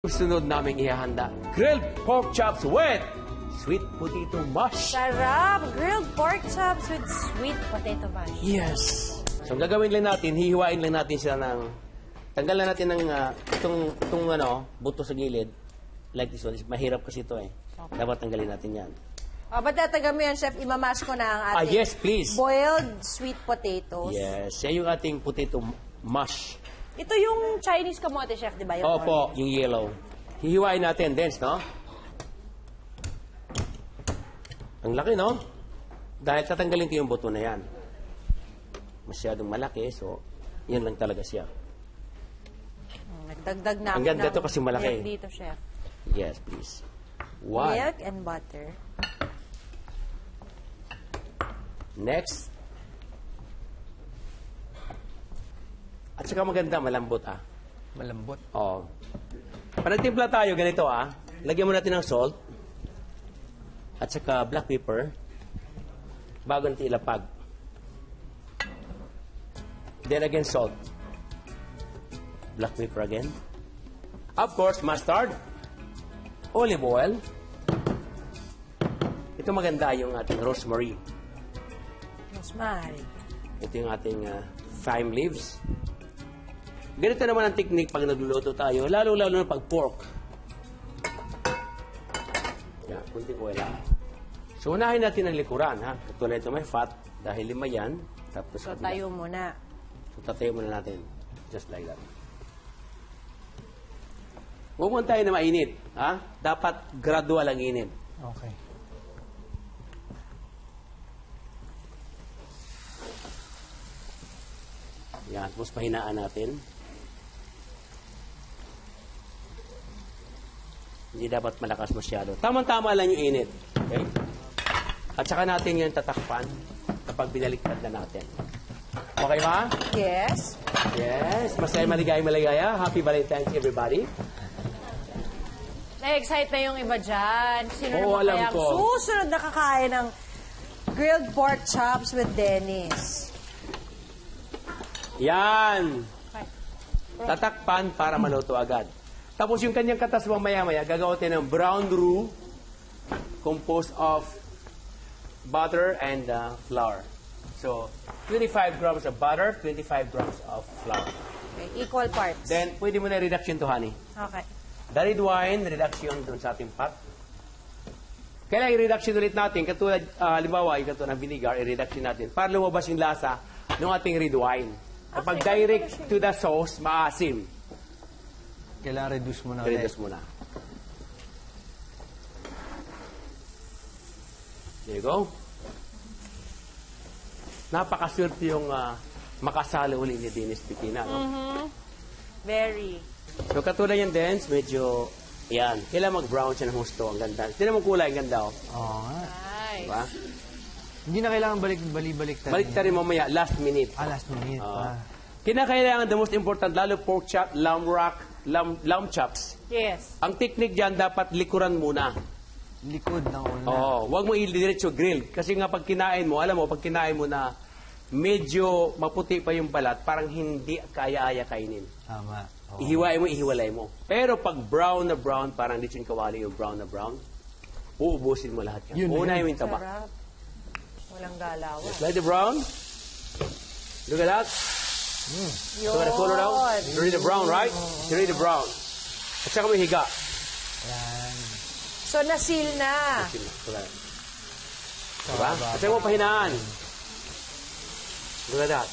Sunod naming ihahanda, grilled pork chops with sweet potato mash. Sarap! Grilled pork chops with sweet potato mash. Yes! So, ang gagawin lang natin, hihiwain lang natin sila ng... Tanggalan natin ng itong buto sa gilid. Like this one. Mahirap kasi ito eh. Okay. Dapat tanggalin natin yan. O, ba't tatagal mo yan, Chef? Imamash ko na ang ating yes, please. boiled sweet potatoes. Yes. Yan yung ating potato mash. Ito yung Chinese kamote, Chef, di ba? Yung Opo, yung yellow. Hihiwain natin, Dens, no? Ang laki, no? Dahil tatanggalin ko yung buto na yan. Masyadong malaki, so yan lang talaga siya. Nagdagdag na ang ganda to kasi malaki. Milk dito, Chef. Yes, please. One. Milk and butter. Next. At saka maganda, malambot, ah. Malambot? Oo. Pag nagtimpla tayo, ganito, ah. Lagyan mo natin ng salt. At saka black pepper. Bago natin ilapag. Then again, salt. Black pepper again. Of course, mustard. Olive oil. Ito maganda yung ating rosemary. Rosemary. Ito yung ating thyme leaves. Ganito naman ang technique pag nagluluto tayo, lalo-lalo na pag pork. Yan, kunting oil lang. So, unahin natin ang likuran, ha? Katulad ito may fat, dahil 5 yan. Tapos, So, tayo muna. So, tatayo muna natin. Just like that. Huwag mo tayo na mainit, ha? Dapat gradual ang init. Okay. Yan, tapos pahinaan natin. Hindi dapat malakas masyado. Tamang-tama lang yung init. Okay? At saka natin yung tatakpan kapag binaliktad na natin. Okay ba? Yes. Yes. Masaya, maligaya. Happy Valentine's, everybody. Na-excite na yung iba dyan. Sino Oo, naman alam kaya ko. susunod na kakain ng grilled pork chops with Dennis? Yan. Tatakpan para maluto agad. Tapos yung kanyang katas maya-maya, gagawin ng brown roux composed of butter and flour. So, 25 grams of butter, 25 grams of flour. Okay, equal parts. Then, pwede mo na reduction to honey. Okay. The red wine, reduction dun sa ating pot. Kailangan i-reduction ulit natin, katulad, halimbawa, yung katulad ng vinegar, i-reduction natin para lumabas yung lasa ng ating red wine. Kapag direct to the sauce, maasim. Kailangan reduce mo na. Reduce muna. There you go. Napakaswerte yung makasalo uli ni Dennis Pitina. No? Very. So, katulad yung dance, medyo, yan. Kailangan mag-brown siya ng husto. Ang ganda. Hindi naman kulay, ang ganda. Oh. Oo nga. Nice. Diba? Hindi na kailangan balik-balik. Balik tayo mamaya, last minute. Last minute. Kinakailangan, the most important, lalo pork chop, lamb chops. Yes. Ang technique dyan, dapat likuran muna. Likod ng una. Oo. Huwag mo i-diretso grill. Kasi nga pag kinain mo, alam mo, pag kinain mo na medyo maputi pa yung balat, parang hindi kaya-aya kainin. Tama. Oo. Ihiwalay mo. Pero pag brown na brown, parang lechon kawali yung brown na brown, uubusin mo lahat yan. Unahin mo yung taba. Sarap. Walang galawan. Just like the brown. Look at that. Yun. So, color now. You read the brown, right? You read the brown. At saka may higa. Yan. So, nasil na. Diba? At saka mo pahinaan. Look at that.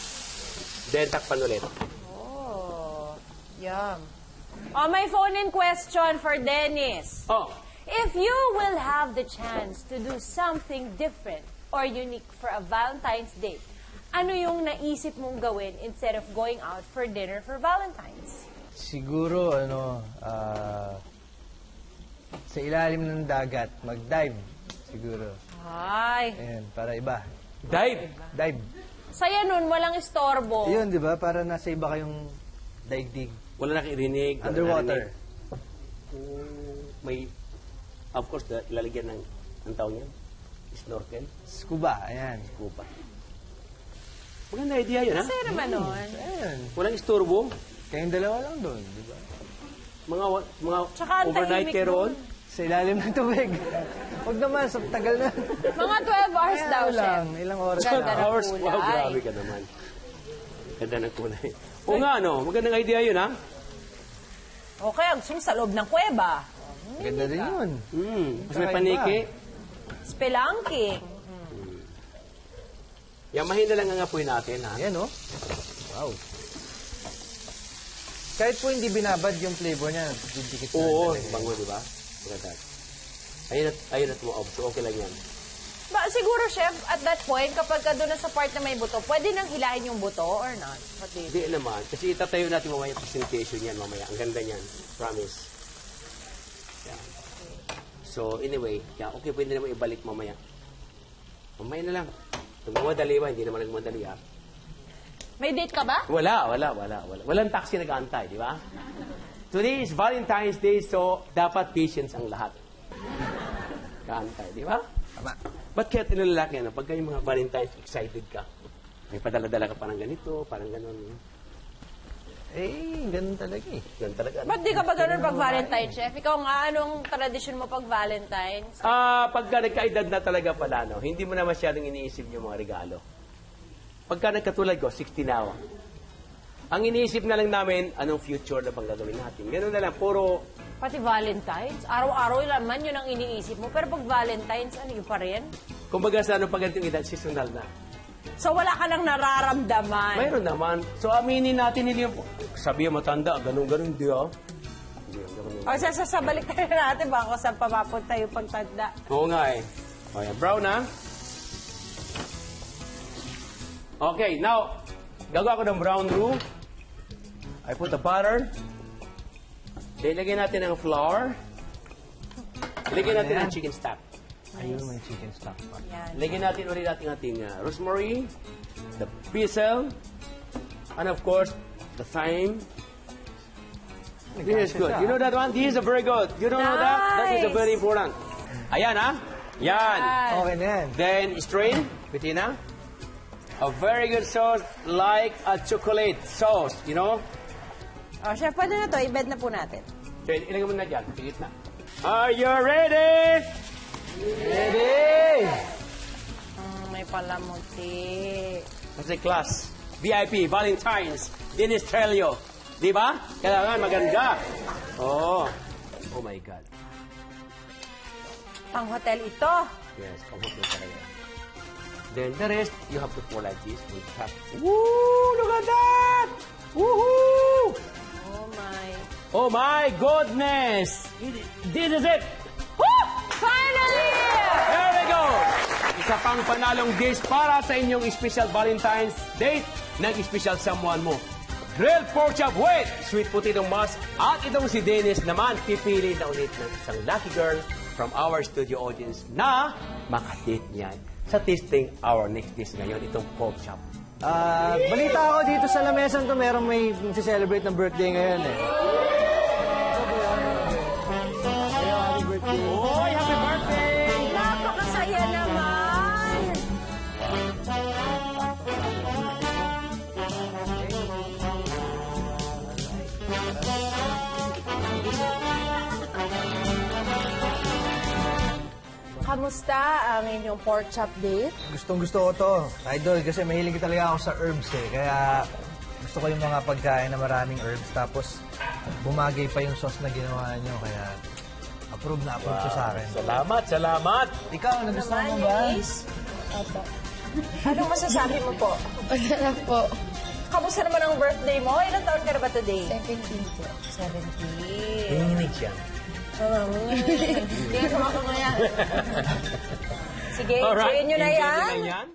Then, takpan ulit. Oh, yum. Oh, my phone-in question for Dennis. Oh, If you will have the chance to do something different or unique for a Valentine's Day, ano yung naisip mong gawin instead of going out for dinner for Valentine's? Siguro, sa ilalim ng dagat, mag-dive. Siguro. Ay, Ayan, para iba. dive. Dive. saya nun, walang istorbo. Yun, di ba? Para nasa iba kayong daigdig. Wala nakirinig. Underwater. May, of course, lalagyan ng tawag niya. Snorkel. Scuba, ayan. Scuba. Maganda idea yun, ha? Masaya naman nun. Ayan. Walang istorbo. Kayong dalawa lang doon, di ba? Mga Tsaka ang overnight tahimik kayo roon? Sa ilalim ng tubig. Huwag naman, sa tagal na. Mga 12 hours daw, Ano chef. lang, ilang oras Ganda lang. ng Hours? kulay. Wow, grabe ka naman. Ganda ng kulay. O nga, no? Magandang idea yun, ha? Okay, ang sa loob ng kuweba. Ganda din yun. Mas may paniki. Spelunking. Yamahin na lang ang apoy natin, ha? Yan, oh. Wow. Kahit po hindi binabad yung flavor niya, didikit na Oo, rin talaga. bango, di ba? Maganda. Ayun at mo-off. So, okay lang yan. Siguro, chef, at that point, kapag ka doon na sa part na may buto, pwede nang hilahin yung buto or not? What do you think? Hindi naman. Kasi itatayo natin mamaya yung presentation yan mamaya. Ang ganda niyan. Promise. Yan. So, anyway, yeah, okay, pwede naman ibalik mamaya. Mamaya na lang. Nagmamadali ba? Hindi naman nagmamadali, ha? May date ka ba? Wala. Walang taxi nag-aantay, di ba? Today is Valentine's Day, so dapat patience ang lahat. Kaantay, di ba? Tama. Ba't kaya tinilalaki, ano? Pagka yung mga Valentine's, excited ka. May padala-dala ka parang ganito, parang ganon. Eh, ganun talaga eh. Ganun talaga. Ba't di ka ba ganun pag Valentine, chef? Ikaw nga, anong tradisyon mo pag Valentine's? Pagka nagkaedad na talaga pala, no, hindi mo na masyadong iniisip yung mga regalo. Pagka nagkatulad ko, 60 na ako. Ang iniisip na lang namin, anong future na bang gagawin natin. Ganun na lang, puro, Pati Valentine's? Araw-araw naman yun ang iniisip mo. Pero pag Valentine's, ano yun pa rin? kumbaga sa ano, pag ganitong edad, seasonal na. So wala ka nang nararamdaman. Mayroon naman. So, aminin natin hindi yung, sabi yung matanda, ganun-ganun, di ah. O sasabalik tayo natin baka kung saan pamapunta yung pagtanda. Oo nga eh. O yan, brown na. Okay, now, gagawa ko ng brown roux. I put the butter. Ilagay natin ang flour. Ilagay natin ang chicken stock. Ayun, may chicken stock pa. Yan. Ilagay natin ulit ating rosemary, the basil, and of course, the thyme. This is good. You know that one? This is a very good. You don't know that? That is a Nice. very important. Ayan, ha? Yan. Okay na yan. Then, strain, Bettina. A very good sauce like a chocolate sauce, you know? O chef, pwede na to. I-bed na po natin. So, ilagay mo na dyan. Pigit na. Are you ready? Ready! May palamuti. Kasi class, VIP, Valentine's, Dennis Trelio. Di ba? Kailangan maganda. Oh. Oh my God. Pang hotel ito. Yes, pang-hook na talaga. Then the rest, you have to pour like this. Woo! Look at that! Woohoo! Oh my. Oh my goodness! This is it! Woo! Finally! There we go! Isa pang panalong dish para sa inyong special Valentine's date ng special someone mo. Grilled pork chop with sweet potato mash. At itong si Dennis naman, pipili na ulit ng isang lucky girl from our studio audience na makadate niya sa tasting our next dish ngayon, itong pork chop. Balita ako dito sa lamesan to, merong may celebrate ng birthday ngayon eh. Oy, happy birthday! Napakasaya naman! Kamusta ang inyong pork chop date? Gustong gusto ko to, idol, kasi mahilig talaga ako sa herbs eh. Kaya gusto ko yung mga pagkain na maraming herbs. Tapos bumagay pa yung sauce na ginawa nyo. Kaya approve na approve siya sa akin. Salamat, salamat! Ikaw, nagustuhan mo ba? Opo. Anong masasabi mo po? Masarap po. Kamusta naman ang birthday mo? Ilang taon ka na ba today? 17 po. 17. Tingin siya. Hindi ka sumakot mo yan. Sige, Alright, enjoyin nyo na enjoy yan. nyo na yan.